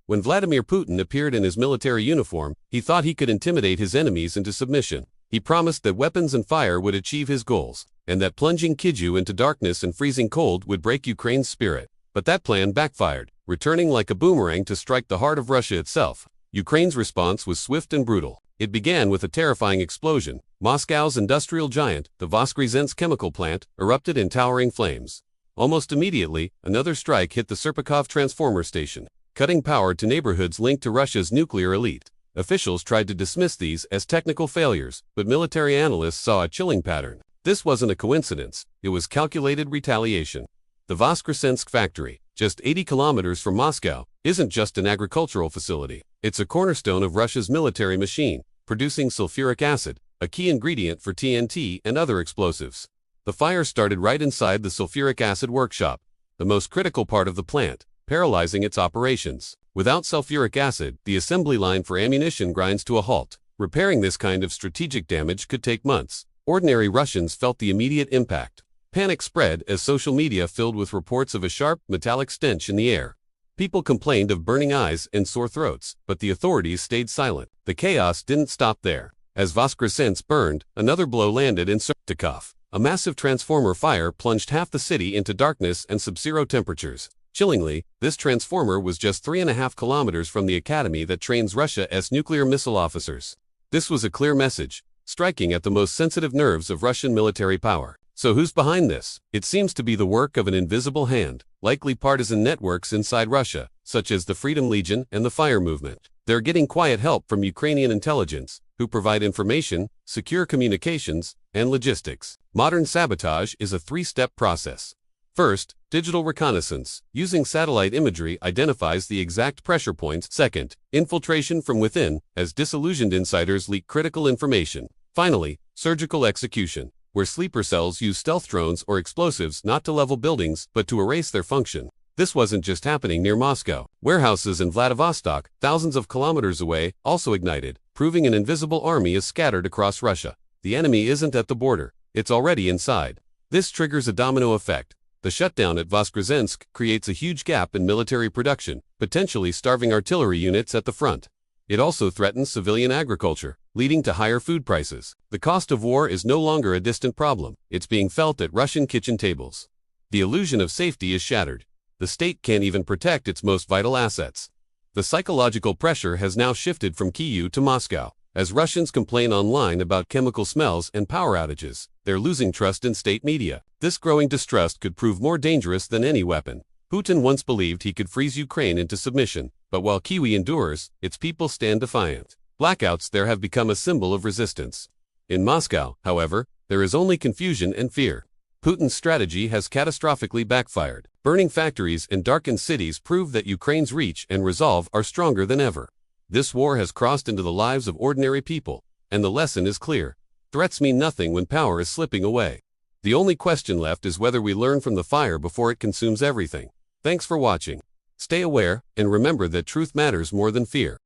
When Vladimir Putin appeared in his military uniform, he thought he could intimidate his enemies into submission. He promised that weapons and fire would achieve his goals, and that plunging Kyiv into darkness and freezing cold would break Ukraine's spirit. But that plan backfired, returning like a boomerang to strike the heart of Russia itself. Ukraine's response was swift and brutal. It began with a terrifying explosion. Moscow's industrial giant, the Voskresensk chemical plant, erupted in towering flames. Almost immediately, another strike hit the Serpukhov transformer station, cutting power to neighborhoods linked to Russia's nuclear elite. Officials tried to dismiss these as technical failures, but military analysts saw a chilling pattern. This wasn't a coincidence, it was calculated retaliation. The Voskresensk factory, just 80 kilometers from Moscow, isn't just an agricultural facility. It's a cornerstone of Russia's military machine, producing sulfuric acid, a key ingredient for TNT and other explosives. The fire started right inside the sulfuric acid workshop, the most critical part of the plant, paralyzing its operations. Without sulfuric acid, the assembly line for ammunition grinds to a halt. Repairing this kind of strategic damage could take months. Ordinary Russians felt the immediate impact. Panic spread as social media filled with reports of a sharp, metallic stench in the air. People complained of burning eyes and sore throats, but the authorities stayed silent. The chaos didn't stop there. As Voskresensk burned, another blow landed in Serpukhov. A massive transformer fire plunged half the city into darkness and sub-zero temperatures. Chillingly, this transformer was just 3.5 kilometers from the academy that trains Russia's nuclear missile officers. This was a clear message, striking at the most sensitive nerves of Russian military power. So who's behind this? It seems to be the work of an invisible hand, likely partisan networks inside Russia, such as the Freedom Legion and the Fire Movement. They're getting quiet help from Ukrainian intelligence, who provide information, secure communications, and logistics. Modern sabotage is a three-step process. First, digital reconnaissance, using satellite imagery, identifies the exact pressure points. Second, infiltration from within, as disillusioned insiders leak critical information. Finally, surgical execution, where sleeper cells use stealth drones or explosives not to level buildings but to erase their function. This wasn't just happening near Moscow. Warehouses in Vladivostok, thousands of kilometers away, also ignited, proving an invisible army is scattered across Russia. The enemy isn't at the border, it's already inside. This triggers a domino effect. The shutdown at Voskresensk creates a huge gap in military production, potentially starving artillery units at the front. It also threatens civilian agriculture, leading to higher food prices. The cost of war is no longer a distant problem, it's being felt at Russian kitchen tables. The illusion of safety is shattered. The state can't even protect its most vital assets. The psychological pressure has now shifted from Kyiv to Moscow. As Russians complain online about chemical smells and power outages, they're losing trust in state media. This growing distrust could prove more dangerous than any weapon. Putin once believed he could freeze Ukraine into submission, but while Kyiv endures, its people stand defiant. Blackouts there have become a symbol of resistance. In Moscow, however, there is only confusion and fear. Putin's strategy has catastrophically backfired. Burning factories and darkened cities prove that Ukraine's reach and resolve are stronger than ever. This war has crossed into the lives of ordinary people, and the lesson is clear. Threats mean nothing when power is slipping away. The only question left is whether we learn from the fire before it consumes everything. Thanks for watching. Stay aware, and remember that truth matters more than fear.